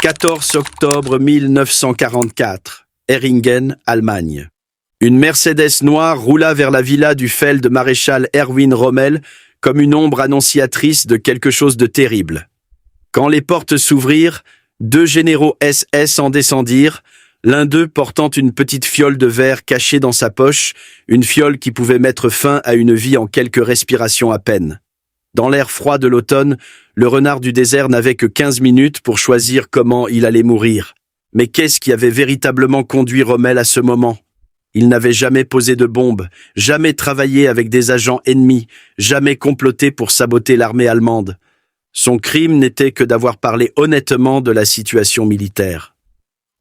14 octobre 1944, Heringen, Allemagne. Une Mercedes noire roula vers la villa du Feld-maréchal Erwin Rommel comme une ombre annonciatrice de quelque chose de terrible. Quand les portes s'ouvrirent, 2 généraux SS en descendirent, l'un d'eux portant une petite fiole de verre cachée dans sa poche, une fiole qui pouvait mettre fin à une vie en quelques respirations à peine. Dans l'air froid de l'automne, le renard du désert n'avait que 15 minutes pour choisir comment il allait mourir. Mais qu'est-ce qui avait véritablement conduit Rommel à ce moment ? Il n'avait jamais posé de bombe, jamais travaillé avec des agents ennemis, jamais comploté pour saboter l'armée allemande. Son crime n'était que d'avoir parlé honnêtement de la situation militaire.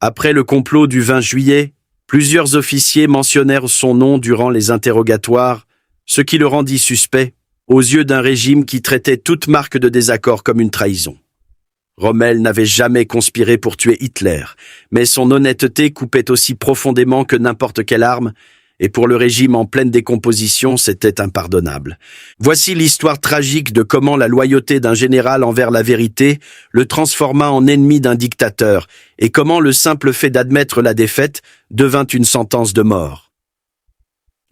Après le complot du 20 juillet, plusieurs officiers mentionnèrent son nom durant les interrogatoires, ce qui le rendit suspect aux yeux d'un régime qui traitait toute marque de désaccord comme une trahison. Rommel n'avait jamais conspiré pour tuer Hitler, mais son honnêteté coupait aussi profondément que n'importe quelle arme, et pour le régime en pleine décomposition, c'était impardonnable. Voici l'histoire tragique de comment la loyauté d'un général envers la vérité le transforma en ennemi d'un dictateur, et comment le simple fait d'admettre la défaite devint une sentence de mort.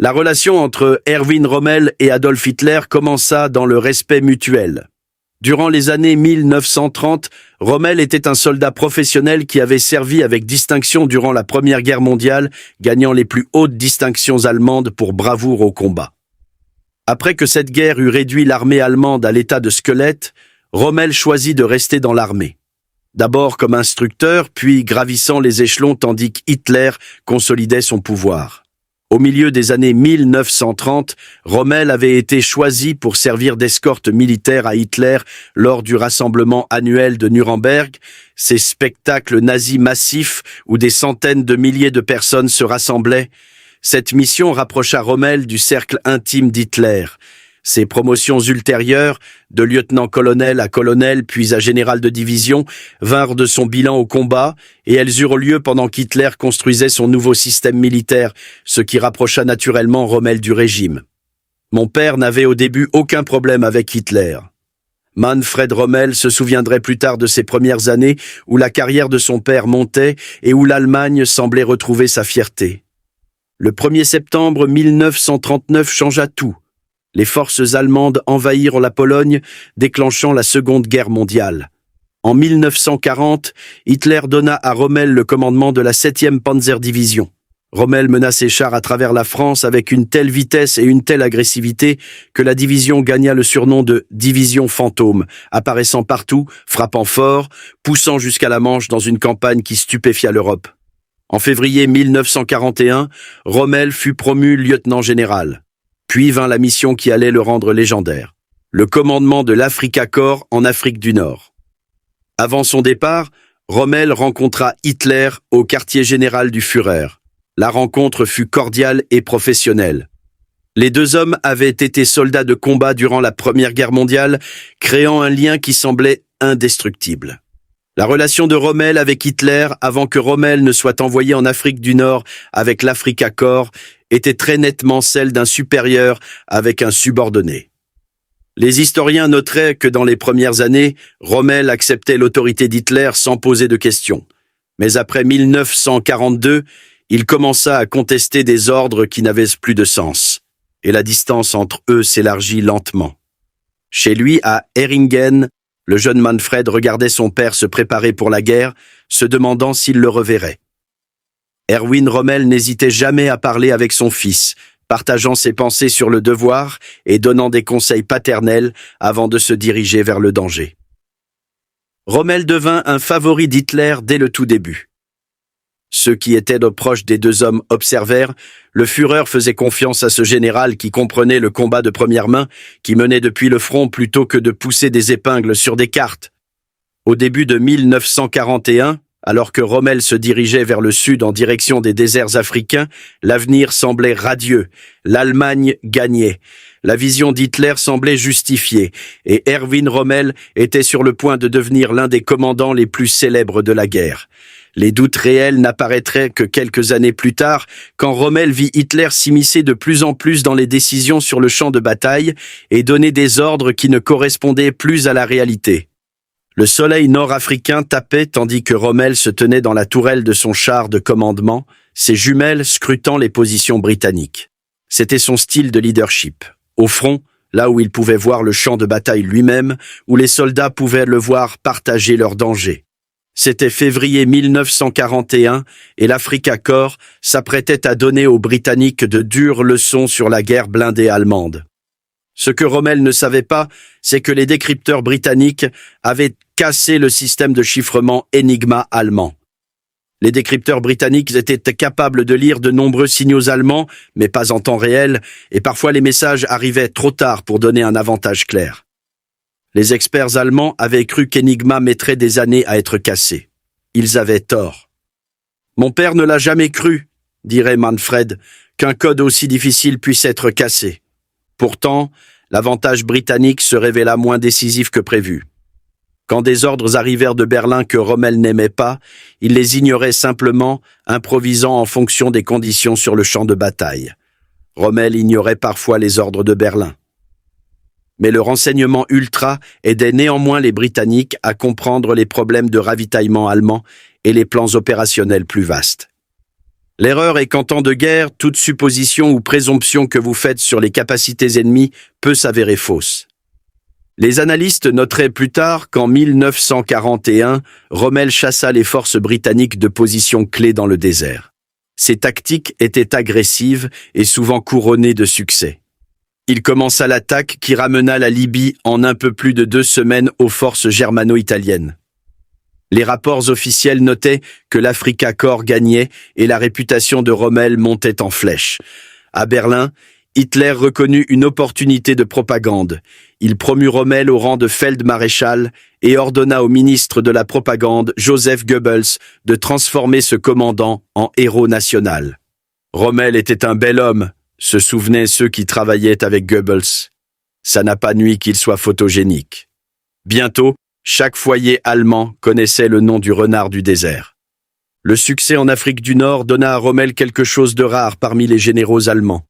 La relation entre Erwin Rommel et Adolf Hitler commença dans le respect mutuel. Durant les années 1930, Rommel était un soldat professionnel qui avait servi avec distinction durant la Première Guerre mondiale, gagnant les plus hautes distinctions allemandes pour bravoure au combat. Après que cette guerre eut réduit l'armée allemande à l'état de squelette, Rommel choisit de rester dans l'armée. D'abord comme instructeur, puis gravissant les échelons tandis qu'Hitler consolidait son pouvoir. Au milieu des années 1930, Rommel avait été choisi pour servir d'escorte militaire à Hitler lors du rassemblement annuel de Nuremberg, ces spectacles nazis massifs où des centaines de milliers de personnes se rassemblaient. Cette mission rapprocha Rommel du cercle intime d'Hitler. Ses promotions ultérieures, de lieutenant-colonel à colonel puis à général de division, vinrent de son bilan au combat, et elles eurent lieu pendant qu'Hitler construisait son nouveau système militaire, ce qui rapprocha naturellement Rommel du régime. Mon père n'avait au début aucun problème avec Hitler. Manfred Rommel se souviendrait plus tard de ses premières années où la carrière de son père montait et où l'Allemagne semblait retrouver sa fierté. Le 1er septembre 1939 changea tout. Les forces allemandes envahirent la Pologne, déclenchant la Seconde Guerre mondiale. En 1940, Hitler donna à Rommel le commandement de la 7e Panzerdivision. Rommel mena ses chars à travers la France avec une telle vitesse et une telle agressivité que la division gagna le surnom de « division fantôme », apparaissant partout, frappant fort, poussant jusqu'à la Manche dans une campagne qui stupéfia l'Europe. En février 1941, Rommel fut promu lieutenant-général. Puis vint la mission qui allait le rendre légendaire, le commandement de l'Afrika Korps en Afrique du Nord. Avant son départ, Rommel rencontra Hitler au quartier général du Führer. La rencontre fut cordiale et professionnelle. Les deux hommes avaient été soldats de combat durant la Première Guerre mondiale, créant un lien qui semblait indestructible. La relation de Rommel avec Hitler, avant que Rommel ne soit envoyé en Afrique du Nord avec l'Afrika Korps, était très nettement celle d'un supérieur avec un subordonné. Les historiens noteraient que dans les premières années, Rommel acceptait l'autorité d'Hitler sans poser de questions. Mais après 1942, il commença à contester des ordres qui n'avaient plus de sens. Et la distance entre eux s'élargit lentement. Chez lui, à Heringen, le jeune Manfred regardait son père se préparer pour la guerre, se demandant s'il le reverrait. Erwin Rommel n'hésitait jamais à parler avec son fils, partageant ses pensées sur le devoir et donnant des conseils paternels avant de se diriger vers le danger. Rommel devint un favori d'Hitler dès le tout début. Ceux qui étaient proches des deux hommes observèrent, le Führer faisait confiance à ce général qui comprenait le combat de première main, qui menait depuis le front plutôt que de pousser des épingles sur des cartes. Au début de 1941, alors que Rommel se dirigeait vers le sud en direction des déserts africains, l'avenir semblait radieux. L'Allemagne gagnait. La vision d'Hitler semblait justifiée, et Erwin Rommel était sur le point de devenir l'un des commandants les plus célèbres de la guerre. Les doutes réels n'apparaîtraient que quelques années plus tard, quand Rommel vit Hitler s'immiscer de plus en plus dans les décisions sur le champ de bataille et donner des ordres qui ne correspondaient plus à la réalité. Le soleil nord-africain tapait tandis que Rommel se tenait dans la tourelle de son char de commandement, ses jumelles scrutant les positions britanniques. C'était son style de leadership. Au front, là où il pouvait voir le champ de bataille lui-même, où les soldats pouvaient le voir partager leurs dangers. C'était février 1941 et l'Africa Corps s'apprêtait à donner aux Britanniques de dures leçons sur la guerre blindée allemande. Ce que Rommel ne savait pas, c'est que les décrypteurs britanniques avaient cassé le système de chiffrement Enigma allemand. Les décrypteurs britanniques étaient capables de lire de nombreux signaux allemands, mais pas en temps réel, et parfois les messages arrivaient trop tard pour donner un avantage clair. Les experts allemands avaient cru qu'Enigma mettrait des années à être cassé. Ils avaient tort. « Mon père ne l'a jamais cru », dirait Manfred, qu'un code aussi difficile puisse être cassé. Pourtant, l'avantage britannique se révéla moins décisif que prévu. Quand des ordres arrivèrent de Berlin que Rommel n'aimait pas, il les ignorait simplement, improvisant en fonction des conditions sur le champ de bataille. Rommel ignorait parfois les ordres de Berlin. Mais le renseignement ultra aidait néanmoins les Britanniques à comprendre les problèmes de ravitaillement allemand et les plans opérationnels plus vastes. L'erreur est qu'en temps de guerre, toute supposition ou présomption que vous faites sur les capacités ennemies peut s'avérer fausse. Les analystes noteraient plus tard qu'en 1941, Rommel chassa les forces britanniques de positions clés dans le désert. Ces tactiques étaient agressives et souvent couronnées de succès. Il commença l'attaque qui ramena la Libye en un peu plus de 2 semaines aux forces germano-italiennes. Les rapports officiels notaient que l'Africa Corps gagnait et la réputation de Rommel montait en flèche. À Berlin, Hitler reconnut une opportunité de propagande. Il promut Rommel au rang de feldmaréchal et ordonna au ministre de la propagande, Joseph Goebbels, de transformer ce commandant en héros national. Rommel était un bel homme, se souvenaient ceux qui travaillaient avec Goebbels. Ça n'a pas nui qu'il soit photogénique. Bientôt, chaque foyer allemand connaissait le nom du renard du désert. Le succès en Afrique du Nord donna à Rommel quelque chose de rare parmi les généraux allemands.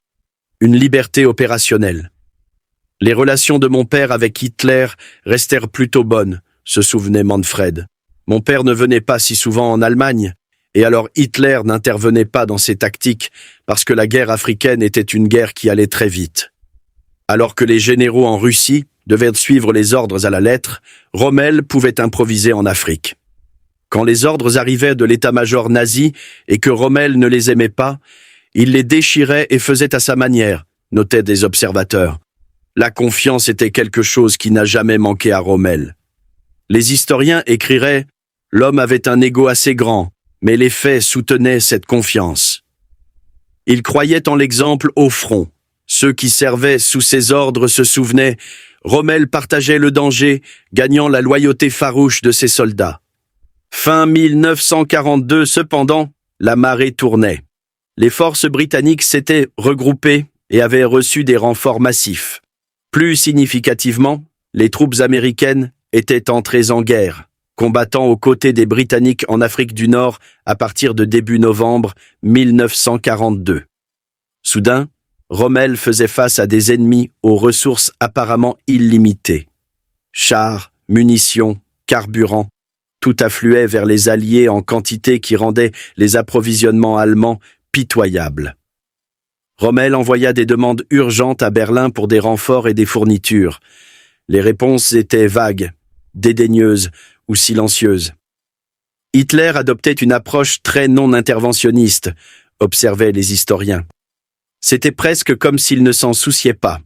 Une liberté opérationnelle. Les relations de mon père avec Hitler restèrent plutôt bonnes, se souvenait Manfred. Mon père ne venait pas si souvent en Allemagne, et alors Hitler n'intervenait pas dans ses tactiques parce que la guerre africaine était une guerre qui allait très vite. Alors que les généraux en Russie devaient suivre les ordres à la lettre, Rommel pouvait improviser en Afrique. Quand les ordres arrivaient de l'état-major nazi et que Rommel ne les aimait pas, il les déchirait et faisait à sa manière, notaient des observateurs. La confiance était quelque chose qui n'a jamais manqué à Rommel. Les historiens écriraient « L'homme avait un ego assez grand, mais les faits soutenaient cette confiance. » Il croyait en l'exemple au front. Ceux qui servaient sous ses ordres se souvenaient « Rommel partageait le danger, gagnant la loyauté farouche de ses soldats. » Fin 1942, cependant, la marée tournait. Les forces britanniques s'étaient regroupées et avaient reçu des renforts massifs. Plus significativement, les troupes américaines étaient entrées en guerre, combattant aux côtés des Britanniques en Afrique du Nord à partir de début novembre 1942. Soudain, Rommel faisait face à des ennemis aux ressources apparemment illimitées. Chars, munitions, carburant, tout affluait vers les Alliés en quantité qui rendait les approvisionnements allemands pitoyables. Rommel envoya des demandes urgentes à Berlin pour des renforts et des fournitures. Les réponses étaient vagues, dédaigneuses ou silencieuses. Hitler adoptait une approche très non-interventionniste, observaient les historiens. C'était presque comme s'il ne s'en souciait pas.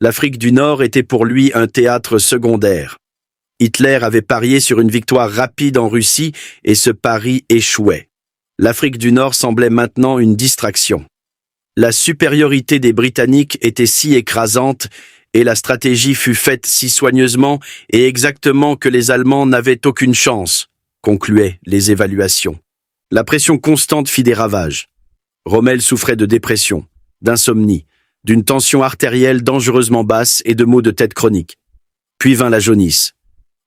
L'Afrique du Nord était pour lui un théâtre secondaire. Hitler avait parié sur une victoire rapide en Russie et ce pari échouait. L'Afrique du Nord semblait maintenant une distraction. La supériorité des Britanniques était si écrasante et la stratégie fut faite si soigneusement et exactement que les Allemands n'avaient aucune chance, concluaient les évaluations. La pression constante fit des ravages. Rommel souffrait de dépression, d'insomnie, d'une tension artérielle dangereusement basse et de maux de tête chroniques. Puis vint la jaunisse.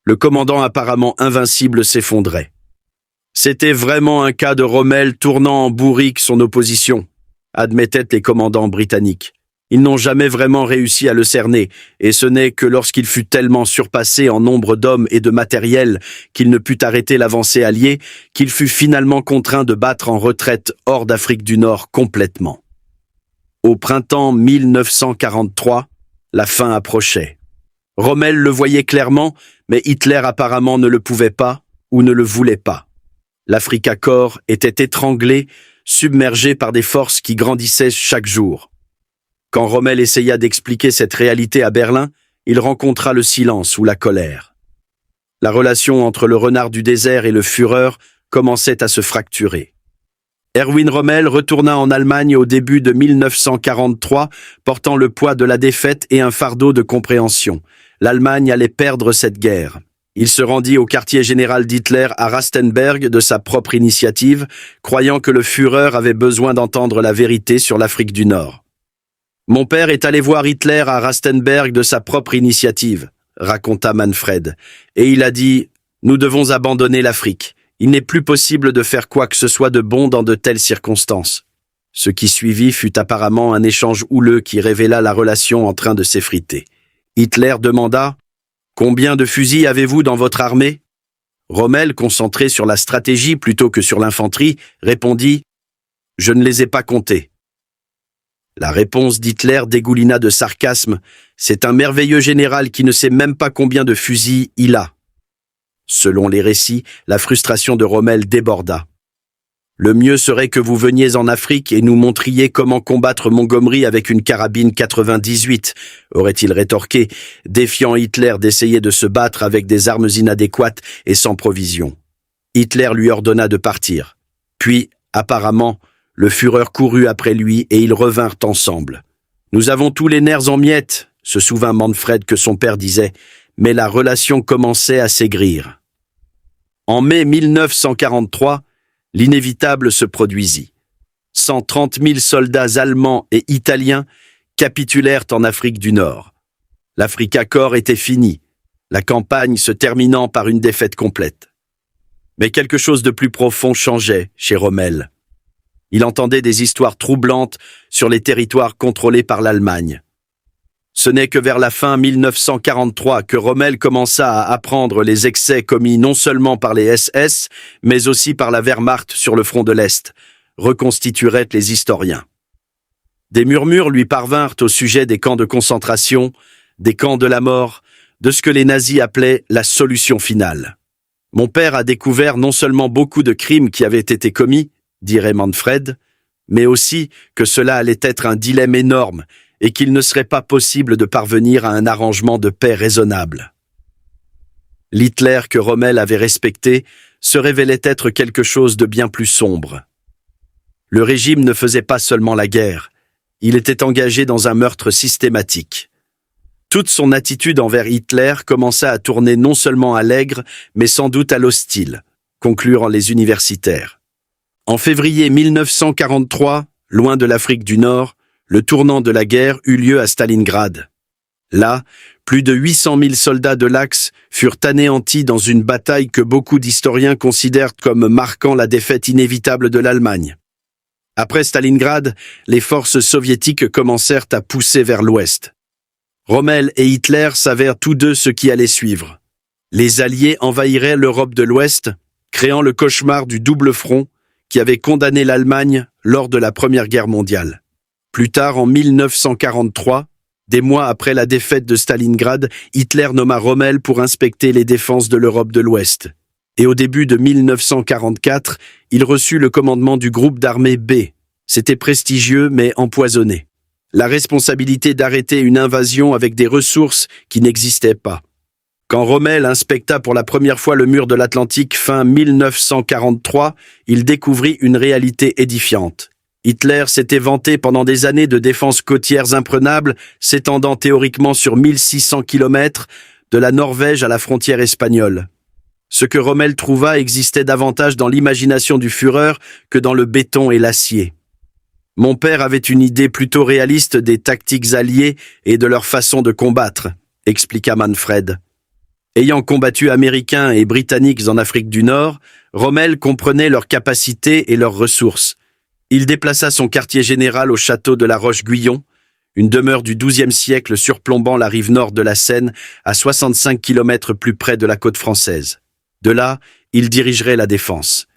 Le commandant apparemment invincible s'effondrait. C'était vraiment un cas de Rommel tournant en bourrique son opposition, admettaient les commandants britanniques. Ils n'ont jamais vraiment réussi à le cerner, et ce n'est que lorsqu'il fut tellement surpassé en nombre d'hommes et de matériel qu'il ne put arrêter l'avancée alliée, qu'il fut finalement contraint de battre en retraite hors d'Afrique du Nord complètement. Au printemps 1943, la fin approchait. Rommel le voyait clairement, mais Hitler apparemment ne le pouvait pas ou ne le voulait pas. L'Africa Korps était étranglé, submergé par des forces qui grandissaient chaque jour. Quand Rommel essaya d'expliquer cette réalité à Berlin, il rencontra le silence ou la colère. La relation entre le renard du désert et le Führer commençait à se fracturer. Erwin Rommel retourna en Allemagne au début de 1943, portant le poids de la défaite et un fardeau de compréhension. L'Allemagne allait perdre cette guerre. Il se rendit au quartier général d'Hitler à Rastenberg de sa propre initiative, croyant que le Führer avait besoin d'entendre la vérité sur l'Afrique du Nord. « Mon père est allé voir Hitler à Rastenberg de sa propre initiative », raconta Manfred, et il a dit « Nous devons abandonner l'Afrique. Il n'est plus possible de faire quoi que ce soit de bon dans de telles circonstances. » Ce qui suivit fut apparemment un échange houleux qui révéla la relation en train de s'effriter. Hitler demanda « Combien de fusils avez-vous dans votre armée ?» Rommel, concentré sur la stratégie plutôt que sur l'infanterie, répondit « Je ne les ai pas comptés. » La réponse d'Hitler dégoulina de sarcasme. « C'est un merveilleux général qui ne sait même pas combien de fusils il a. » Selon les récits, la frustration de Rommel déborda. « Le mieux serait que vous veniez en Afrique et nous montriez comment combattre Montgomery avec une carabine 98, aurait-il rétorqué, défiant Hitler d'essayer de se battre avec des armes inadéquates et sans provisions. Hitler lui ordonna de partir. Puis, apparemment, le Führer courut après lui et ils revinrent ensemble. « Nous avons tous les nerfs en miettes », se souvint Manfred que son père disait, mais la relation commençait à s'aigrir. En mai 1943, l'inévitable se produisit. 130 000 soldats allemands et italiens capitulèrent en Afrique du Nord. L'Africa Korps était finie, la campagne se terminant par une défaite complète. Mais quelque chose de plus profond changeait chez Rommel. Il entendait des histoires troublantes sur les territoires contrôlés par l'Allemagne. Ce n'est que vers la fin 1943 que Rommel commença à apprendre les excès commis non seulement par les SS, mais aussi par la Wehrmacht sur le front de l'Est, reconstitueraient les historiens. Des murmures lui parvinrent au sujet des camps de concentration, des camps de la mort, de ce que les nazis appelaient la solution finale. Mon père a découvert non seulement beaucoup de crimes qui avaient été commis, dirait Manfred, mais aussi que cela allait être un dilemme énorme et qu'il ne serait pas possible de parvenir à un arrangement de paix raisonnable. L'Hitler que Rommel avait respecté se révélait être quelque chose de bien plus sombre. Le régime ne faisait pas seulement la guerre, il était engagé dans un meurtre systématique. Toute son attitude envers Hitler commença à tourner non seulement à l'aigre, mais sans doute à l'hostile, conclurent les universitaires. En février 1943, loin de l'Afrique du Nord, le tournant de la guerre eut lieu à Stalingrad. Là, plus de 800 000 soldats de l'Axe furent anéantis dans une bataille que beaucoup d'historiens considèrent comme marquant la défaite inévitable de l'Allemagne. Après Stalingrad, les forces soviétiques commencèrent à pousser vers l'ouest. Rommel et Hitler savèrent tous deux ce qui allait suivre. Les Alliés envahiraient l'Europe de l'Ouest, créant le cauchemar du double front qui avait condamné l'Allemagne lors de la Première Guerre mondiale. Plus tard, en 1943, des mois après la défaite de Stalingrad, Hitler nomma Rommel pour inspecter les défenses de l'Europe de l'Ouest. Et au début de 1944, il reçut le commandement du groupe d'armée B. C'était prestigieux mais empoisonné. La responsabilité d'arrêter une invasion avec des ressources qui n'existaient pas. Quand Rommel inspecta pour la première fois le mur de l'Atlantique fin 1943, il découvrit une réalité édifiante. Hitler s'était vanté pendant des années de défenses côtières imprenables, s'étendant théoriquement sur 1600 km, de la Norvège à la frontière espagnole. Ce que Rommel trouva existait davantage dans l'imagination du Führer que dans le béton et l'acier. Mon père avait une idée plutôt réaliste des tactiques alliées et de leur façon de combattre, expliqua Manfred. Ayant combattu Américains et Britanniques en Afrique du Nord, Rommel comprenait leurs capacités et leurs ressources. Il déplaça son quartier général au château de la Roche-Guyon, une demeure du XIIe siècle surplombant la rive nord de la Seine à 65 km plus près de la côte française. De là, il dirigerait la défense.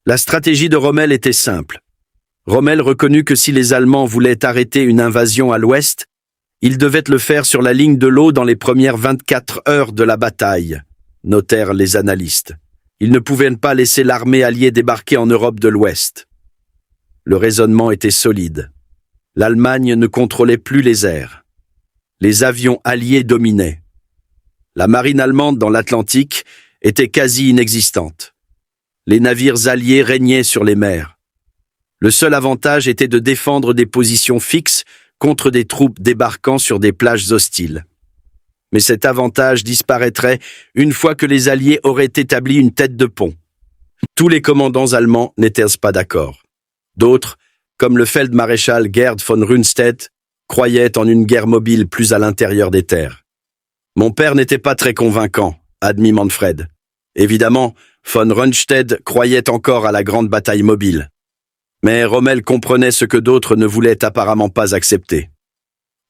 La stratégie de Rommel était simple. Rommel reconnut que si les Allemands voulaient arrêter une invasion à l'ouest, ils devaient le faire sur la ligne de l'eau dans les premières 24 heures de la bataille, notèrent les analystes. Ils ne pouvaient pas laisser l'armée alliée débarquer en Europe de l'Ouest. Le raisonnement était solide. L'Allemagne ne contrôlait plus les airs. Les avions alliés dominaient. La marine allemande dans l'Atlantique était quasi inexistante. Les navires alliés régnaient sur les mers. Le seul avantage était de défendre des positions fixes contre des troupes débarquant sur des plages hostiles. Mais cet avantage disparaîtrait une fois que les Alliés auraient établi une tête de pont. Tous les commandants allemands n'étaient pas d'accord. D'autres, comme le Feldmaréchal Gerd von Rundstedt, croyaient en une guerre mobile plus à l'intérieur des terres. Mon père n'était pas très convaincant, admit Manfred. Évidemment, von Rundstedt croyait encore à la grande bataille mobile. Mais Rommel comprenait ce que d'autres ne voulaient apparemment pas accepter.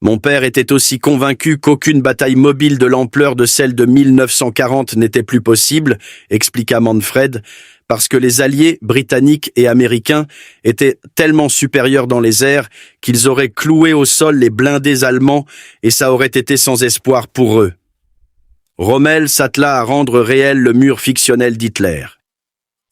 Mon père était aussi convaincu qu'aucune bataille mobile de l'ampleur de celle de 1940 n'était plus possible, expliqua Manfred, parce que les alliés britanniques et américains étaient tellement supérieurs dans les airs qu'ils auraient cloué au sol les blindés allemands et ça aurait été sans espoir pour eux. Rommel s'attela à rendre réel le mur fictionnel d'Hitler.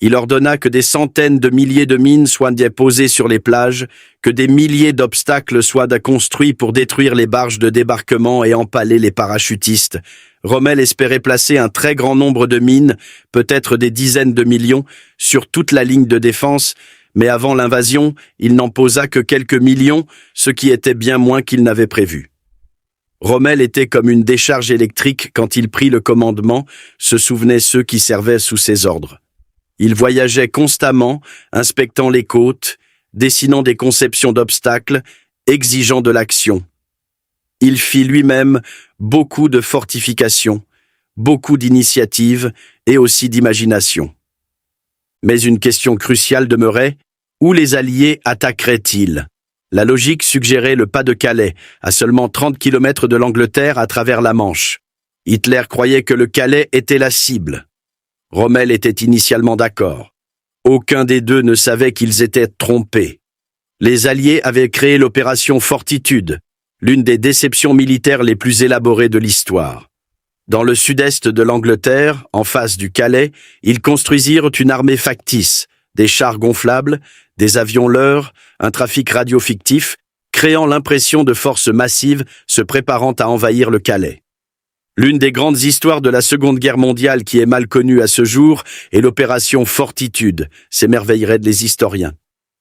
Il ordonna que des centaines de milliers de mines soient posées sur les plages, que des milliers d'obstacles soient construits pour détruire les barges de débarquement et empaler les parachutistes. Rommel espérait placer un très grand nombre de mines, peut-être des dizaines de millions, sur toute la ligne de défense, mais avant l'invasion, il n'en posa que quelques millions, ce qui était bien moins qu'il n'avait prévu. Rommel était comme une décharge électrique quand il prit le commandement, se souvenaient ceux qui servaient sous ses ordres. Il voyageait constamment, inspectant les côtes, dessinant des conceptions d'obstacles, exigeant de l'action. Il fit lui-même beaucoup de fortifications, beaucoup d'initiatives et aussi d'imagination. Mais une question cruciale demeurait, où les Alliés attaqueraient-ils ? La logique suggérait le pas de Calais, à seulement 30 km de l'Angleterre à travers la Manche. Hitler croyait que le Calais était la cible. Rommel était initialement d'accord. Aucun des deux ne savait qu'ils étaient trompés. Les Alliés avaient créé l'opération Fortitude, l'une des déceptions militaires les plus élaborées de l'histoire. Dans le sud-est de l'Angleterre, en face du Calais, ils construisirent une armée factice, des chars gonflables, des avions leurres, un trafic radio fictif, créant l'impression de forces massives se préparant à envahir le Calais. L'une des grandes histoires de la Seconde Guerre mondiale qui est mal connue à ce jour est l'opération Fortitude, s'émerveilleraient les historiens.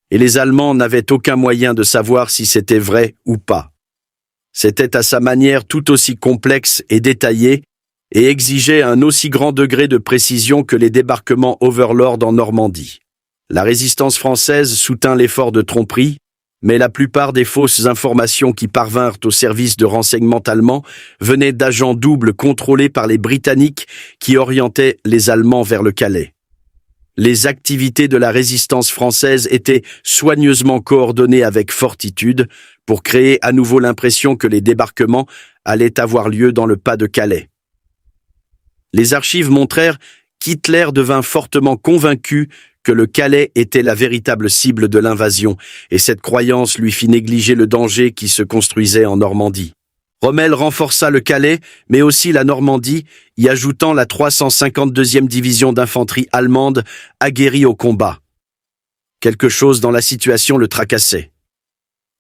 Et les Allemands n'avaient aucun moyen de savoir si c'était vrai ou pas. C'était à sa manière tout aussi complexe et détaillé et exigeait un aussi grand degré de précision que les débarquements Overlord en Normandie. La résistance française soutint l'effort de tromperie, mais la plupart des fausses informations qui parvinrent au service de renseignement allemand venaient d'agents doubles contrôlés par les Britanniques qui orientaient les Allemands vers le Calais. Les activités de la résistance française étaient soigneusement coordonnées avec fortitude pour créer à nouveau l'impression que les débarquements allaient avoir lieu dans le pas de Calais. Les archives montrèrent qu'Hitler devint fortement convaincu que le Calais était la véritable cible de l'invasion, et cette croyance lui fit négliger le danger qui se construisait en Normandie. Rommel renforça le Calais, mais aussi la Normandie, y ajoutant la 352e division d'infanterie allemande aguerrie au combat. Quelque chose dans la situation le tracassait.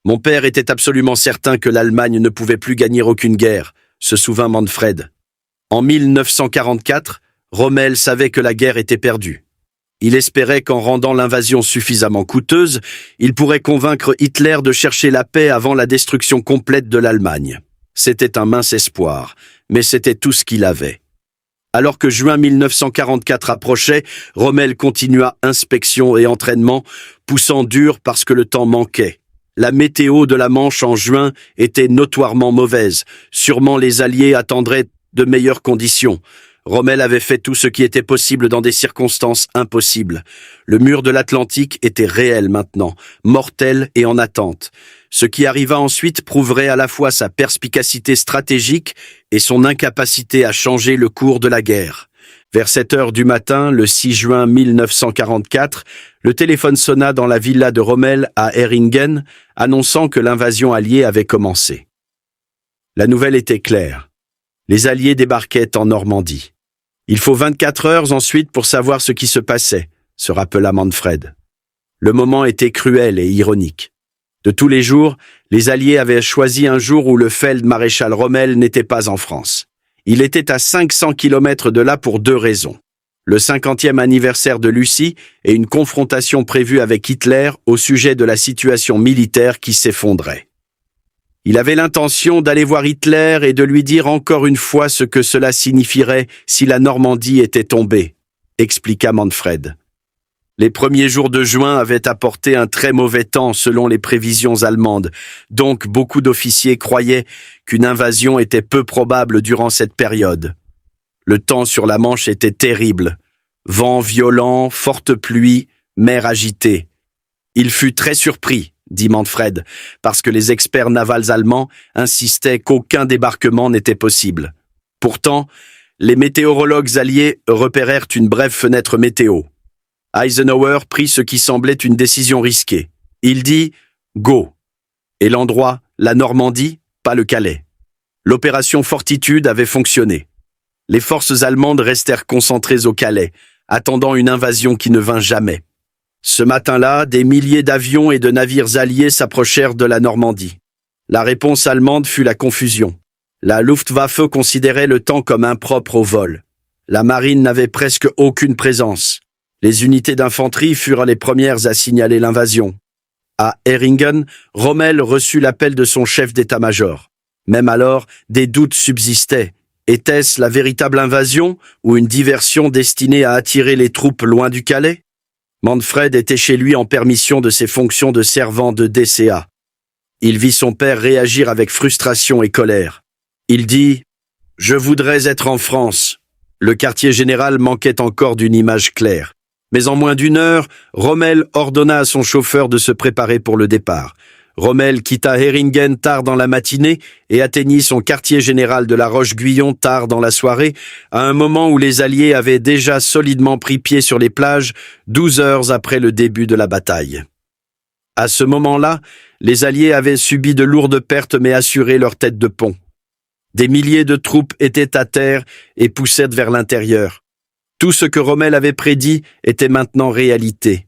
Mon père était absolument certain que l'Allemagne ne pouvait plus gagner aucune guerre, se souvint Manfred. En 1944, Rommel savait que la guerre était perdue. Il espérait qu'en rendant l'invasion suffisamment coûteuse, il pourrait convaincre Hitler de chercher la paix avant la destruction complète de l'Allemagne. C'était un mince espoir, mais c'était tout ce qu'il avait. Alors que juin 1944 approchait, Rommel continua inspection et entraînement, poussant dur parce que le temps manquait. La météo de la Manche en juin était notoirement mauvaise. Sûrement les Alliés attendraient de meilleures conditions. Rommel avait fait tout ce qui était possible dans des circonstances impossibles. Le mur de l'Atlantique était réel maintenant, mortel et en attente. Ce qui arriva ensuite prouverait à la fois sa perspicacité stratégique et son incapacité à changer le cours de la guerre. Vers 7 heures du matin, le 6 juin 1944, le téléphone sonna dans la villa de Rommel à Heringen, annonçant que l'invasion alliée avait commencé. La nouvelle était claire. Les Alliés débarquaient en Normandie. Il faut 24 heures ensuite pour savoir ce qui se passait, se rappela Manfred. Le moment était cruel et ironique. De tous les jours, les Alliés avaient choisi un jour où le Feldmaréchal Rommel n'était pas en France. Il était à 500 kilomètres de là pour 2 raisons. Le 50e anniversaire de Lucie et une confrontation prévue avec Hitler au sujet de la situation militaire qui s'effondrait. Il avait l'intention d'aller voir Hitler et de lui dire encore une fois ce que cela signifierait si la Normandie était tombée, expliqua Manfred. Les premiers jours de juin avaient apporté un très mauvais temps selon les prévisions allemandes, donc beaucoup d'officiers croyaient qu'une invasion était peu probable durant cette période. Le temps sur la Manche était terrible. Vent violent, forte pluie, mer agitée. Il fut très surpris, dit Manfred, parce que les experts navals allemands insistaient qu'aucun débarquement n'était possible. Pourtant, les météorologues alliés repérèrent une brève fenêtre météo. Eisenhower prit ce qui semblait une décision risquée. Il dit « Go ». Et l'endroit, la Normandie, pas le Calais. L'opération Fortitude avait fonctionné. Les forces allemandes restèrent concentrées au Calais, attendant une invasion qui ne vint jamais. Ce matin-là, des milliers d'avions et de navires alliés s'approchèrent de la Normandie. La réponse allemande fut la confusion. La Luftwaffe considérait le temps comme impropre au vol. La marine n'avait presque aucune présence. Les unités d'infanterie furent les premières à signaler l'invasion. À Heringen, Rommel reçut l'appel de son chef d'état-major. Même alors, des doutes subsistaient. Était-ce la véritable invasion ou une diversion destinée à attirer les troupes loin du Calais? Manfred était chez lui en permission de ses fonctions de servant de DCA. Il vit son père réagir avec frustration et colère. Il dit « Je voudrais être en France ». Le quartier général manquait encore d'une image claire. Mais en moins d'une heure, Rommel ordonna à son chauffeur de se préparer pour le départ. Rommel quitta Heringen tard dans la matinée et atteignit son quartier général de la Roche-Guyon tard dans la soirée, à un moment où les Alliés avaient déjà solidement pris pied sur les plages, 12 heures après le début de la bataille. À ce moment-là, les Alliés avaient subi de lourdes pertes mais assuré leur tête de pont. Des milliers de troupes étaient à terre et poussaient vers l'intérieur. Tout ce que Rommel avait prédit était maintenant réalité.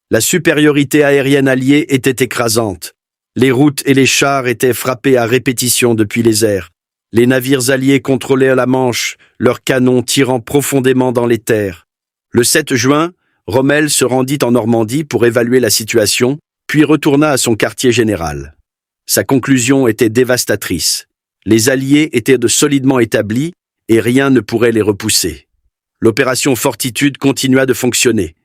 La supériorité aérienne alliée était écrasante. Les routes et les chars étaient frappés à répétition depuis les airs. Les navires alliés contrôlaient la Manche, leurs canons tirant profondément dans les terres. Le 7 juin, Rommel se rendit en Normandie pour évaluer la situation, puis retourna à son quartier général. Sa conclusion était dévastatrice. Les Alliés étaient solidement établis et rien ne pourrait les repousser. L'opération Fortitude continua de fonctionner.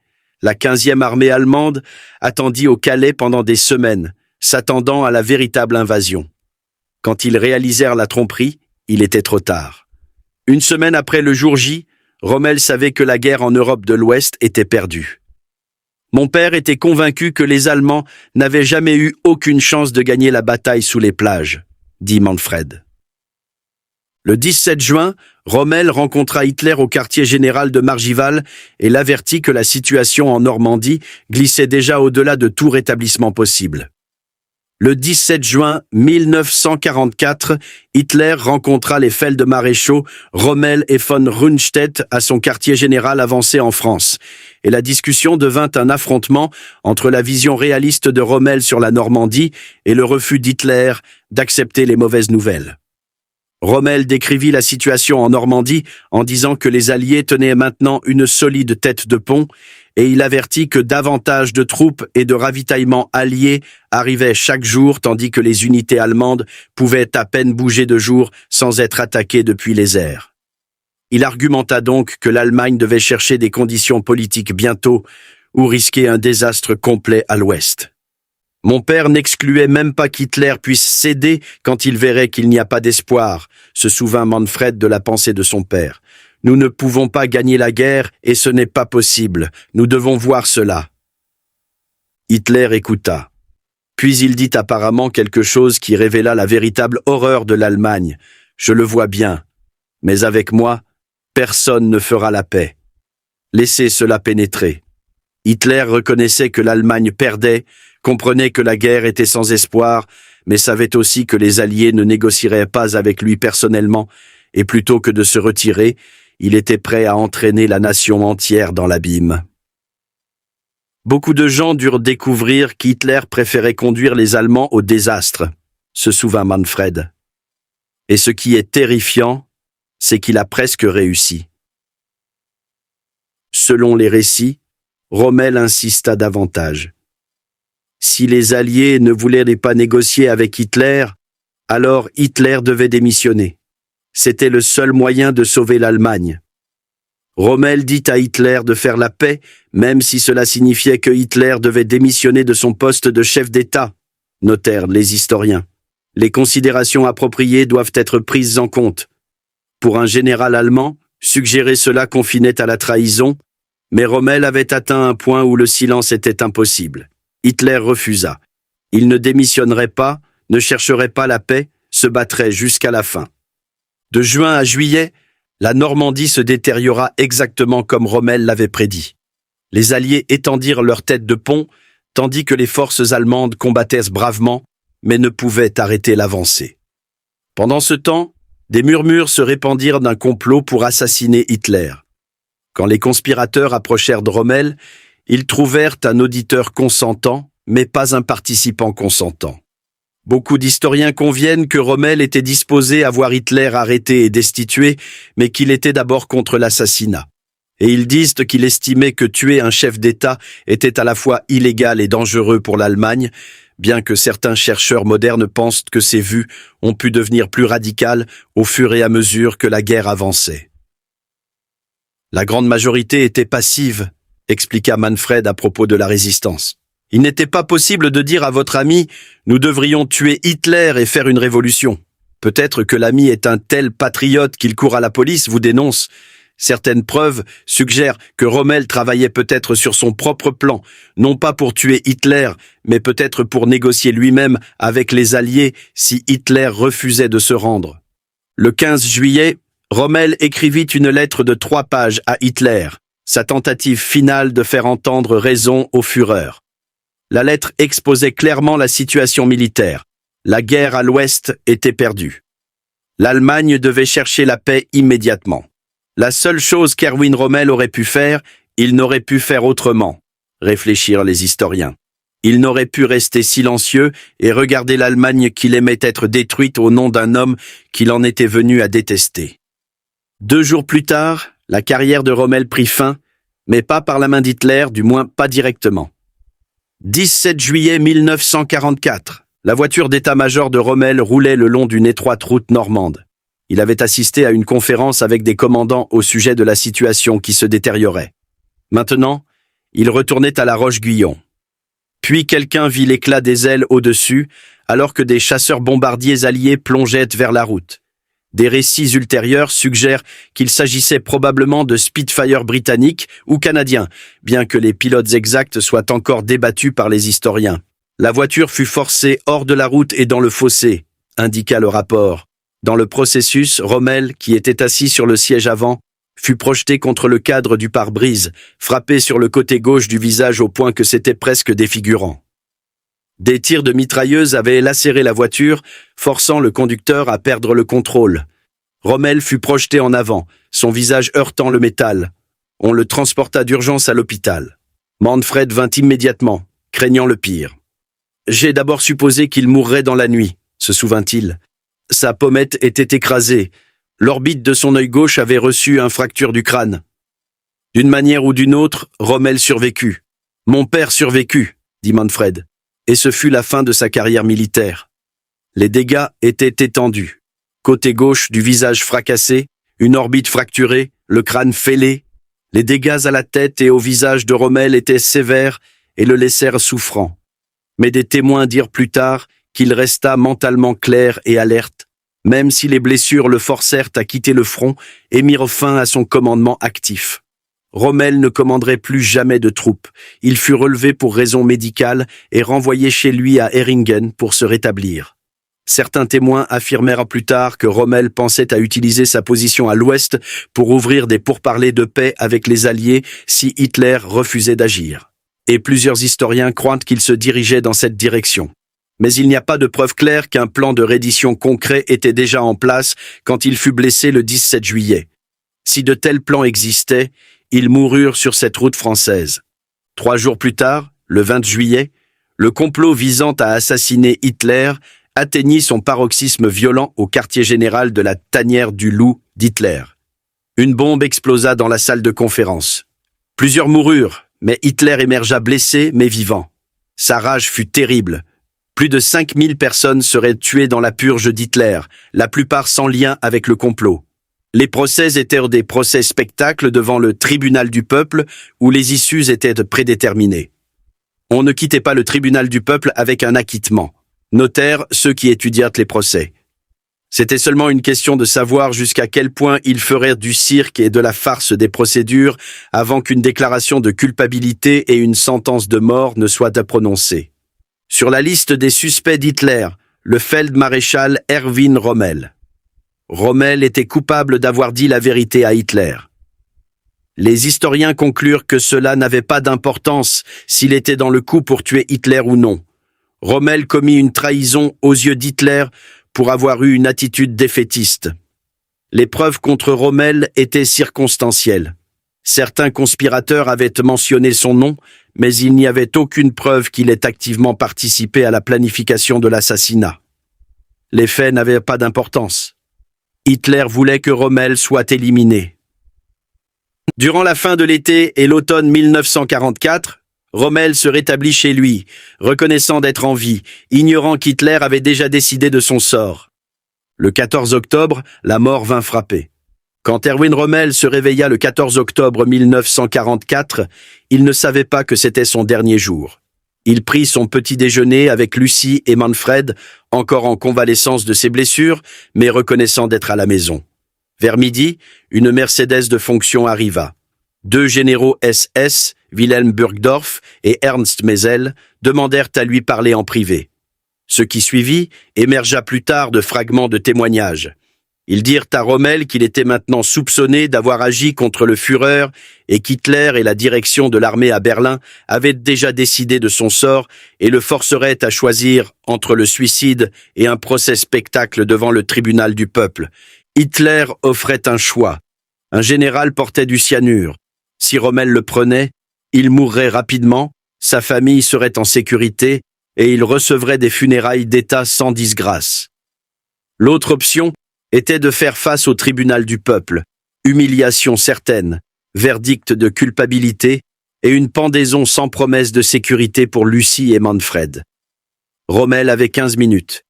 La 15e armée allemande attendit au Calais pendant des semaines, s'attendant à la véritable invasion. Quand ils réalisèrent la tromperie, il était trop tard. Une semaine après le jour J, Rommel savait que la guerre en Europe de l'Ouest était perdue. Mon père était convaincu que les Allemands n'avaient jamais eu aucune chance de gagner la bataille sous les plages, dit Manfred. Le 17 juin, Rommel rencontra Hitler au quartier général de Margival et l'avertit que la situation en Normandie glissait déjà au-delà de tout rétablissement possible. Le 17 juin 1944, Hitler rencontra les feldmaréchaux Rommel et von Rundstedt à son quartier général avancé en France, et la discussion devint un affrontement entre la vision réaliste de Rommel sur la Normandie et le refus d'Hitler d'accepter les mauvaises nouvelles. Rommel décrivit la situation en Normandie en disant que les Alliés tenaient maintenant une solide tête de pont et il avertit que davantage de troupes et de ravitaillements alliés arrivaient chaque jour tandis que les unités allemandes pouvaient à peine bouger de jour sans être attaquées depuis les airs. Il argumenta donc que l'Allemagne devait chercher des conditions politiques bientôt ou risquer un désastre complet à l'Ouest. Mon père n'excluait même pas qu'Hitler puisse céder quand il verrait qu'il n'y a pas d'espoir, se souvint Manfred de la pensée de son père. Nous ne pouvons pas gagner la guerre et ce n'est pas possible. Nous devons voir cela. » Hitler écouta. Puis il dit apparemment quelque chose qui révéla la véritable horreur de l'Allemagne. « Je le vois bien. Mais avec moi, personne ne fera la paix. » Laissez cela pénétrer. Hitler reconnaissait que l'Allemagne perdait, comprenait que la guerre était sans espoir, mais savait aussi que les Alliés ne négocieraient pas avec lui personnellement, et plutôt que de se retirer, il était prêt à entraîner la nation entière dans l'abîme. Beaucoup de gens durent découvrir qu'Hitler préférait conduire les Allemands au désastre, se souvint Manfred. Et ce qui est terrifiant, c'est qu'il a presque réussi. Selon les récits, Rommel insista davantage. Si les Alliés ne voulaient pas négocier avec Hitler, alors Hitler devait démissionner. C'était le seul moyen de sauver l'Allemagne. Rommel dit à Hitler de faire la paix, même si cela signifiait que Hitler devait démissionner de son poste de chef d'État, notèrent les historiens. Les considérations appropriées doivent être prises en compte. Pour un général allemand, suggérer cela confinait à la trahison, mais Rommel avait atteint un point où le silence était impossible. Hitler refusa. Il ne démissionnerait pas, ne chercherait pas la paix, se battrait jusqu'à la fin. De juin à juillet, la Normandie se détériora exactement comme Rommel l'avait prédit. Les Alliés étendirent leur tête de pont, tandis que les forces allemandes combattaient bravement, mais ne pouvaient arrêter l'avancée. Pendant ce temps, des murmures se répandirent d'un complot pour assassiner Hitler. Quand les conspirateurs approchèrent de Rommel, ils trouvèrent un auditeur consentant, mais pas un participant consentant. Beaucoup d'historiens conviennent que Rommel était disposé à voir Hitler arrêté et destitué, mais qu'il était d'abord contre l'assassinat. Et ils disent qu'il estimait que tuer un chef d'État était à la fois illégal et dangereux pour l'Allemagne, bien que certains chercheurs modernes pensent que ces vues ont pu devenir plus radicales au fur et à mesure que la guerre avançait. La grande majorité était passive, expliqua Manfred à propos de la résistance. Il n'était pas possible de dire à votre ami « Nous devrions tuer Hitler et faire une révolution ». Peut-être que l'ami est un tel patriote qu'il court à la police, vous dénonce. Certaines preuves suggèrent que Rommel travaillait peut-être sur son propre plan, non pas pour tuer Hitler, mais peut-être pour négocier lui-même avec les Alliés si Hitler refusait de se rendre. Le 15 juillet, Rommel écrivit une lettre de 3 pages à Hitler, sa tentative finale de faire entendre raison au Führer. La lettre exposait clairement la situation militaire. La guerre à l'Ouest était perdue. L'Allemagne devait chercher la paix immédiatement. La seule chose qu'Erwin Rommel aurait pu faire, il n'aurait pu faire autrement, réfléchirent les historiens. Il n'aurait pu rester silencieux et regarder l'Allemagne qu'il aimait être détruite au nom d'un homme qu'il en était venu à détester. 2 jours plus tard, la carrière de Rommel prit fin, mais pas par la main d'Hitler, du moins pas directement. 17 juillet 1944, la voiture d'état-major de Rommel roulait le long d'une étroite route normande. Il avait assisté à une conférence avec des commandants au sujet de la situation qui se détériorait. Maintenant, il retournait à la Roche-Guyon. Puis quelqu'un vit l'éclat des ailes au-dessus, alors que des chasseurs bombardiers alliés plongeaient vers la route. Des récits ultérieurs suggèrent qu'il s'agissait probablement de Spitfire britanniques ou canadiens, bien que les pilotes exacts soient encore débattus par les historiens. La voiture fut forcée hors de la route et dans le fossé, indiqua le rapport. Dans le processus, Rommel, qui était assis sur le siège avant, fut projeté contre le cadre du pare-brise, frappé sur le côté gauche du visage au point que c'était presque défigurant. Des tirs de mitrailleuse avaient lacéré la voiture, forçant le conducteur à perdre le contrôle. Rommel fut projeté en avant, son visage heurtant le métal. On le transporta d'urgence à l'hôpital. Manfred vint immédiatement, craignant le pire. « J'ai d'abord supposé qu'il mourrait dans la nuit », se souvint-il. Sa pommette était écrasée. L'orbite de son œil gauche avait reçu une fracture du crâne. D'une manière ou d'une autre, Rommel survécut. « Mon père survécut », dit Manfred. Et ce fut la fin de sa carrière militaire. Les dégâts étaient étendus. Côté gauche du visage fracassé, une orbite fracturée, le crâne fêlé. Les dégâts à la tête et au visage de Rommel étaient sévères et le laissèrent souffrant. Mais des témoins dirent plus tard qu'il resta mentalement clair et alerte, même si les blessures le forcèrent à quitter le front et mirent fin à son commandement actif. Rommel ne commanderait plus jamais de troupes. Il fut relevé pour raisons médicales et renvoyé chez lui à Heringen pour se rétablir. Certains témoins affirmèrent plus tard que Rommel pensait à utiliser sa position à l'ouest pour ouvrir des pourparlers de paix avec les Alliés si Hitler refusait d'agir. Et plusieurs historiens croient qu'il se dirigeait dans cette direction. Mais il n'y a pas de preuve claire qu'un plan de reddition concret était déjà en place quand il fut blessé le 17 juillet. Si de tels plans existaient, ils moururent sur cette route française. 3 jours plus tard, le 20 juillet, le complot visant à assassiner Hitler atteignit son paroxysme violent au quartier général de la Tanière du Loup d'Hitler. Une bombe explosa dans la salle de conférence. Plusieurs moururent, mais Hitler émergea blessé mais vivant. Sa rage fut terrible. Plus de 5000 personnes seraient tuées dans la purge d'Hitler, la plupart sans lien avec le complot. Les procès étaient des procès spectacles devant le tribunal du peuple où les issues étaient prédéterminées. On ne quittait pas le tribunal du peuple avec un acquittement, notèrent ceux qui étudiaient les procès. C'était seulement une question de savoir jusqu'à quel point ils feraient du cirque et de la farce des procédures avant qu'une déclaration de culpabilité et une sentence de mort ne soient prononcées. Sur la liste des suspects d'Hitler, le feldmaréchal Erwin Rommel. Rommel était coupable d'avoir dit la vérité à Hitler. Les historiens conclurent que cela n'avait pas d'importance s'il était dans le coup pour tuer Hitler ou non. Rommel commit une trahison aux yeux d'Hitler pour avoir eu une attitude défaitiste. Les preuves contre Rommel étaient circonstancielles. Certains conspirateurs avaient mentionné son nom, mais il n'y avait aucune preuve qu'il ait activement participé à la planification de l'assassinat. Les faits n'avaient pas d'importance. Hitler voulait que Rommel soit éliminé. Durant la fin de l'été et l'automne 1944, Rommel se rétablit chez lui, reconnaissant d'être en vie, ignorant qu'Hitler avait déjà décidé de son sort. Le 14 octobre, la mort vint frapper. Quand Erwin Rommel se réveilla le 14 octobre 1944, il ne savait pas que c'était son dernier jour. Il prit son petit déjeuner avec Lucie et Manfred, encore en convalescence de ses blessures, mais reconnaissant d'être à la maison. Vers midi, une Mercedes de fonction arriva. 2 généraux SS, Wilhelm Burgdorf et Ernst Maisel, demandèrent à lui parler en privé. Ce qui suivit émergea plus tard de fragments de témoignages. Ils dirent à Rommel qu'il était maintenant soupçonné d'avoir agi contre le Führer et qu'Hitler et la direction de l'armée à Berlin avaient déjà décidé de son sort et le forceraient à choisir entre le suicide et un procès spectacle devant le tribunal du peuple. Hitler offrait un choix. Un général portait du cyanure. Si Rommel le prenait, il mourrait rapidement, sa famille serait en sécurité et il recevrait des funérailles d'État sans disgrâce. L'autre option était de faire face au tribunal du peuple, humiliation certaine, verdict de culpabilité et une pendaison sans promesse de sécurité pour Lucie et Manfred. Rommel avait 15 minutes.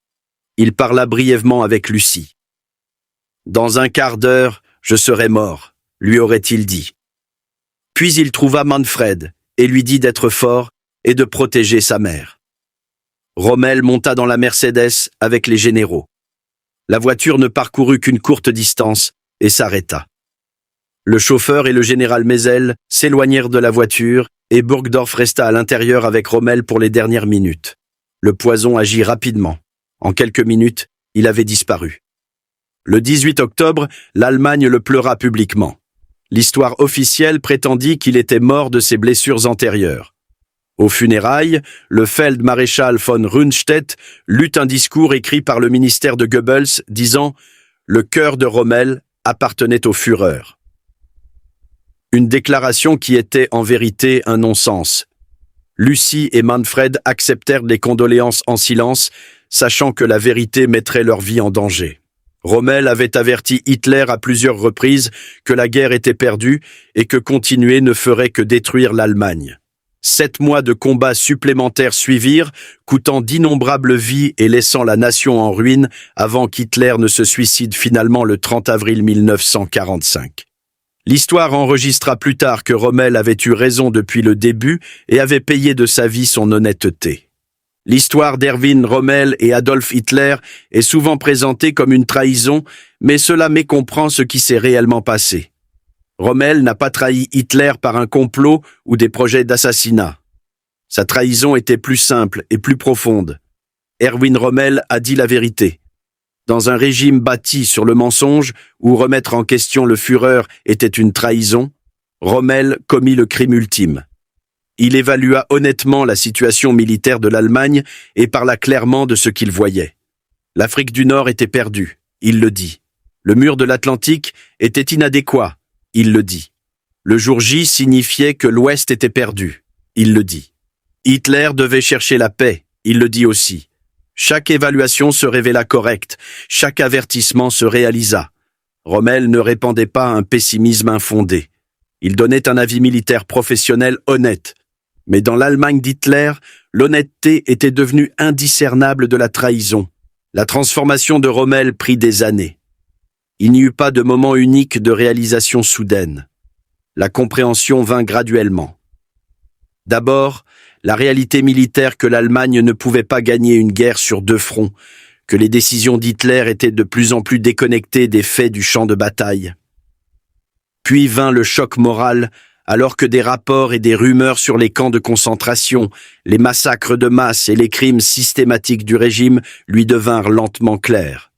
Il parla brièvement avec Lucie. « Dans un quart d'heure, je serai mort », lui aurait-il dit. Puis il trouva Manfred et lui dit d'être fort et de protéger sa mère. Rommel monta dans la Mercedes avec les généraux. La voiture ne parcourut qu'une courte distance et s'arrêta. Le chauffeur et le général Maisel s'éloignèrent de la voiture et Burgdorf resta à l'intérieur avec Rommel pour les dernières minutes. Le poison agit rapidement. En quelques minutes, il avait disparu. Le 18 octobre, l'Allemagne le pleura publiquement. L'histoire officielle prétendit qu'il était mort de ses blessures antérieures. Aux funérailles, le feldmaréchal von Rundstedt lut un discours écrit par le ministère de Goebbels disant « Le cœur de Rommel appartenait au Führer ». Une déclaration qui était en vérité un non-sens. Lucie et Manfred acceptèrent les condoléances en silence, sachant que la vérité mettrait leur vie en danger. Rommel avait averti Hitler à plusieurs reprises que la guerre était perdue et que continuer ne ferait que détruire l'Allemagne. 7 mois de combats supplémentaires suivirent, coûtant d'innombrables vies et laissant la nation en ruine avant qu'Hitler ne se suicide finalement le 30 avril 1945. L'histoire enregistra plus tard que Rommel avait eu raison depuis le début et avait payé de sa vie son honnêteté. L'histoire d'Erwin Rommel et Adolf Hitler est souvent présentée comme une trahison, mais cela mécomprend ce qui s'est réellement passé. Rommel n'a pas trahi Hitler par un complot ou des projets d'assassinat. Sa trahison était plus simple et plus profonde. Erwin Rommel a dit la vérité. Dans un régime bâti sur le mensonge, où remettre en question le Führer était une trahison, Rommel commit le crime ultime. Il évalua honnêtement la situation militaire de l'Allemagne et parla clairement de ce qu'il voyait. L'Afrique du Nord était perdue, il le dit. Le mur de l'Atlantique était inadéquat, il le dit. Le jour J signifiait que l'Ouest était perdu, il le dit. Hitler devait chercher la paix, il le dit aussi. Chaque évaluation se révéla correcte, chaque avertissement se réalisa. Rommel ne répandait pas un pessimisme infondé. Il donnait un avis militaire professionnel honnête. Mais dans l'Allemagne d'Hitler, l'honnêteté était devenue indiscernable de la trahison. La transformation de Rommel prit des années. Il n'y eut pas de moment unique de réalisation soudaine. La compréhension vint graduellement. D'abord, la réalité militaire que l'Allemagne ne pouvait pas gagner une guerre sur deux fronts, que les décisions d'Hitler étaient de plus en plus déconnectées des faits du champ de bataille. Puis vint le choc moral, alors que des rapports et des rumeurs sur les camps de concentration, les massacres de masse et les crimes systématiques du régime lui devinrent lentement clairs.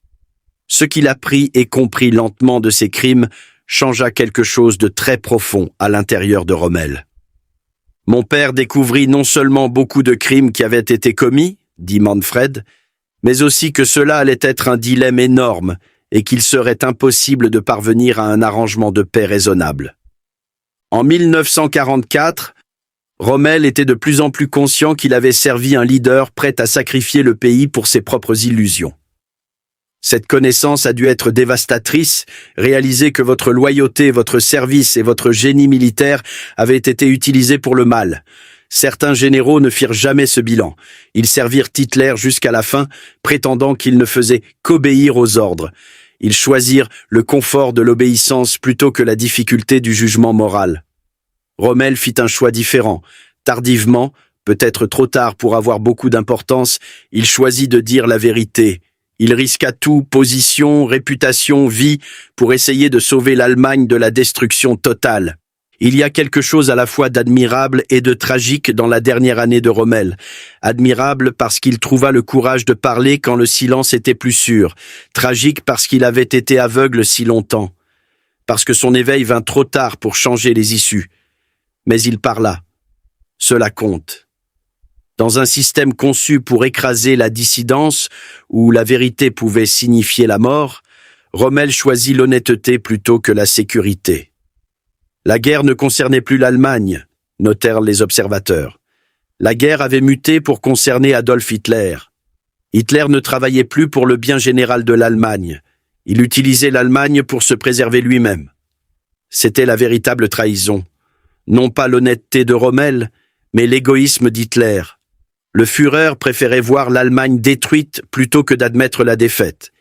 Ce qu'il apprit et comprit lentement de ces crimes changea quelque chose de très profond à l'intérieur de Rommel. Mon père découvrit non seulement beaucoup de crimes qui avaient été commis, dit Manfred, mais aussi que cela allait être un dilemme énorme et qu'il serait impossible de parvenir à un arrangement de paix raisonnable. En 1944, Rommel était de plus en plus conscient qu'il avait servi un leader prêt à sacrifier le pays pour ses propres illusions. Cette connaissance a dû être dévastatrice, réaliser que votre loyauté, votre service et votre génie militaire avaient été utilisés pour le mal. Certains généraux ne firent jamais ce bilan. Ils servirent Hitler jusqu'à la fin, prétendant qu'ils ne faisaient qu'obéir aux ordres. Ils choisirent le confort de l'obéissance plutôt que la difficulté du jugement moral. Rommel fit un choix différent. Tardivement, peut-être trop tard pour avoir beaucoup d'importance, il choisit de dire la vérité. Il risqua tout, position, réputation, vie, pour essayer de sauver l'Allemagne de la destruction totale. Il y a quelque chose à la fois d'admirable et de tragique dans la dernière année de Rommel. Admirable parce qu'il trouva le courage de parler quand le silence était plus sûr. Tragique parce qu'il avait été aveugle si longtemps. Parce que son éveil vint trop tard pour changer les issues. Mais il parla. Cela compte. Dans un système conçu pour écraser la dissidence, où la vérité pouvait signifier la mort, Rommel choisit l'honnêteté plutôt que la sécurité. La guerre ne concernait plus l'Allemagne, notèrent les observateurs. La guerre avait muté pour concerner Adolf Hitler. Hitler ne travaillait plus pour le bien général de l'Allemagne. Il utilisait l'Allemagne pour se préserver lui-même. C'était la véritable trahison. Non pas l'honnêteté de Rommel, mais l'égoïsme d'Hitler. Le Führer préférait voir l'Allemagne détruite plutôt que d'admettre la défaite.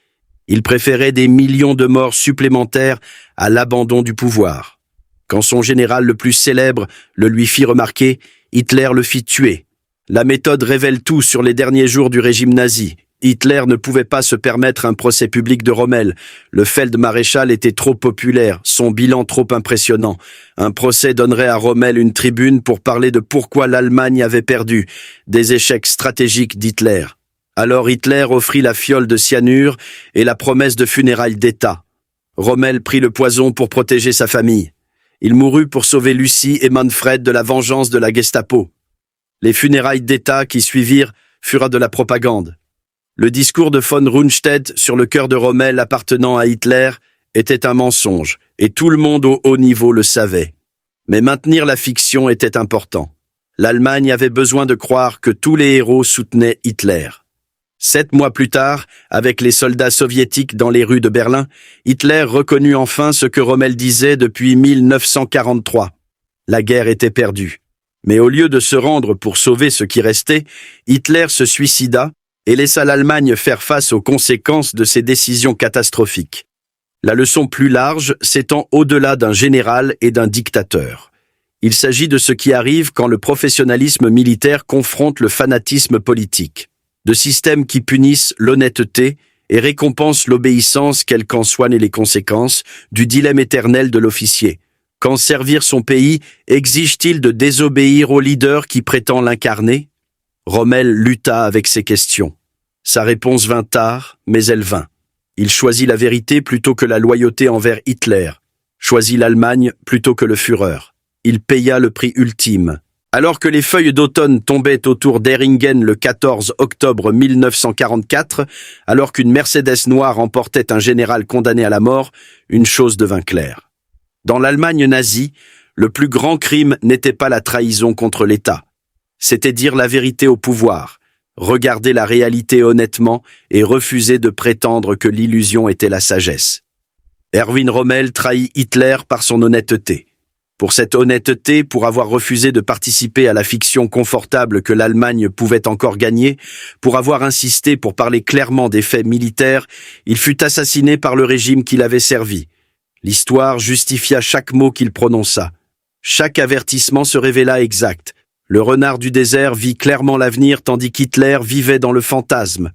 Il préférait des millions de morts supplémentaires à l'abandon du pouvoir. Quand son général le plus célèbre le lui fit remarquer, Hitler le fit tuer. La méthode révèle tout sur les derniers jours du régime nazi. Hitler ne pouvait pas se permettre un procès public de Rommel. Le Feldmaréchal était trop populaire, son bilan trop impressionnant. Un procès donnerait à Rommel une tribune pour parler de pourquoi l'Allemagne avait perdu, des échecs stratégiques d'Hitler. Alors Hitler offrit la fiole de cyanure et la promesse de funérailles d'État. Rommel prit le poison pour protéger sa famille. Il mourut pour sauver Lucie et Manfred de la vengeance de la Gestapo. Les funérailles d'État qui suivirent furent de la propagande. Le discours de von Rundstedt sur le cœur de Rommel appartenant à Hitler était un mensonge, et tout le monde au haut niveau le savait. Mais maintenir la fiction était important. L'Allemagne avait besoin de croire que tous les héros soutenaient Hitler. 7 mois plus tard, avec les soldats soviétiques dans les rues de Berlin, Hitler reconnut enfin ce que Rommel disait depuis 1943. La guerre était perdue. Mais au lieu de se rendre pour sauver ce qui restait, Hitler se suicida et laissa l'Allemagne faire face aux conséquences de ses décisions catastrophiques. La leçon plus large s'étend au-delà d'un général et d'un dictateur. Il s'agit de ce qui arrive quand le professionnalisme militaire confronte le fanatisme politique. De systèmes qui punissent l'honnêteté et récompensent l'obéissance, quelles qu'en soient les conséquences, du dilemme éternel de l'officier. Quand servir son pays exige-t-il de désobéir au leader qui prétend l'incarner? Rommel lutta avec ces questions. Sa réponse vint tard, mais elle vint. Il choisit la vérité plutôt que la loyauté envers Hitler, choisit l'Allemagne plutôt que le Führer. Il paya le prix ultime. Alors que les feuilles d'automne tombaient autour d'Heringen le 14 octobre 1944, alors qu'une Mercedes noire emportait un général condamné à la mort, une chose devint claire. Dans l'Allemagne nazie, le plus grand crime n'était pas la trahison contre l'État. C'était dire la vérité au pouvoir, regarder la réalité honnêtement et refuser de prétendre que l'illusion était la sagesse. Erwin Rommel trahit Hitler par son honnêteté. Pour cette honnêteté, pour avoir refusé de participer à la fiction confortable que l'Allemagne pouvait encore gagner, pour avoir insisté pour parler clairement des faits militaires, il fut assassiné par le régime qui l'avait servi. L'histoire justifia chaque mot qu'il prononça. Chaque avertissement se révéla exact. Le renard du désert vit clairement l'avenir tandis qu'Hitler vivait dans le fantasme.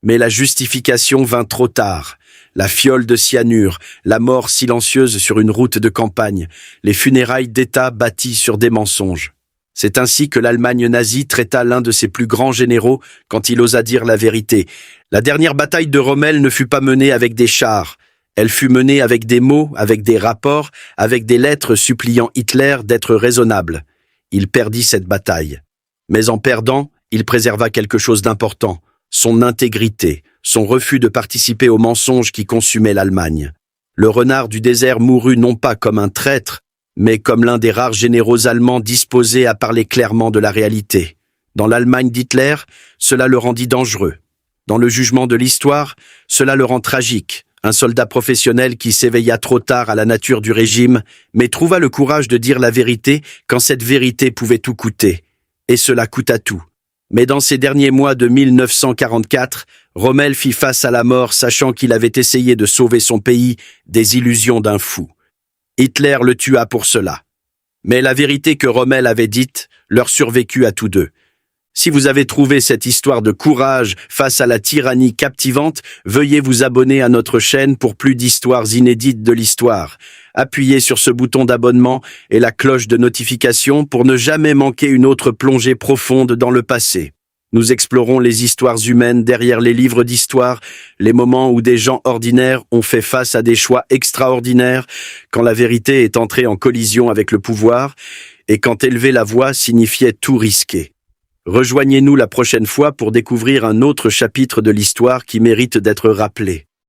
Mais la justification vint trop tard. La fiole de cyanure, la mort silencieuse sur une route de campagne, les funérailles d'État bâties sur des mensonges. C'est ainsi que l'Allemagne nazie traita l'un de ses plus grands généraux quand il osa dire la vérité. La dernière bataille de Rommel ne fut pas menée avec des chars. Elle fut menée avec des mots, avec des rapports, avec des lettres suppliant Hitler d'être raisonnable. Il perdit cette bataille. Mais en perdant, il préserva quelque chose d'important. Son intégrité, son refus de participer aux mensonges qui consumaient l'Allemagne. Le renard du désert mourut non pas comme un traître, mais comme l'un des rares généraux allemands disposés à parler clairement de la réalité. Dans l'Allemagne d'Hitler, cela le rendit dangereux. Dans le jugement de l'histoire, cela le rend tragique. Un soldat professionnel qui s'éveilla trop tard à la nature du régime, mais trouva le courage de dire la vérité quand cette vérité pouvait tout coûter. Et cela coûta tout. Mais dans ces derniers mois de 1944, Rommel fit face à la mort sachant qu'il avait essayé de sauver son pays des illusions d'un fou. Hitler le tua pour cela. Mais la vérité que Rommel avait dite leur survécut à tous deux. Si vous avez trouvé cette histoire de courage face à la tyrannie captivante, veuillez vous abonner à notre chaîne pour plus d'histoires inédites de l'histoire. Appuyez sur ce bouton d'abonnement et la cloche de notification pour ne jamais manquer une autre plongée profonde dans le passé. Nous explorons les histoires humaines derrière les livres d'histoire, les moments où des gens ordinaires ont fait face à des choix extraordinaires, quand la vérité est entrée en collision avec le pouvoir, et quand élever la voix signifiait tout risquer. Rejoignez-nous la prochaine fois pour découvrir un autre chapitre de l'histoire qui mérite d'être rappelé.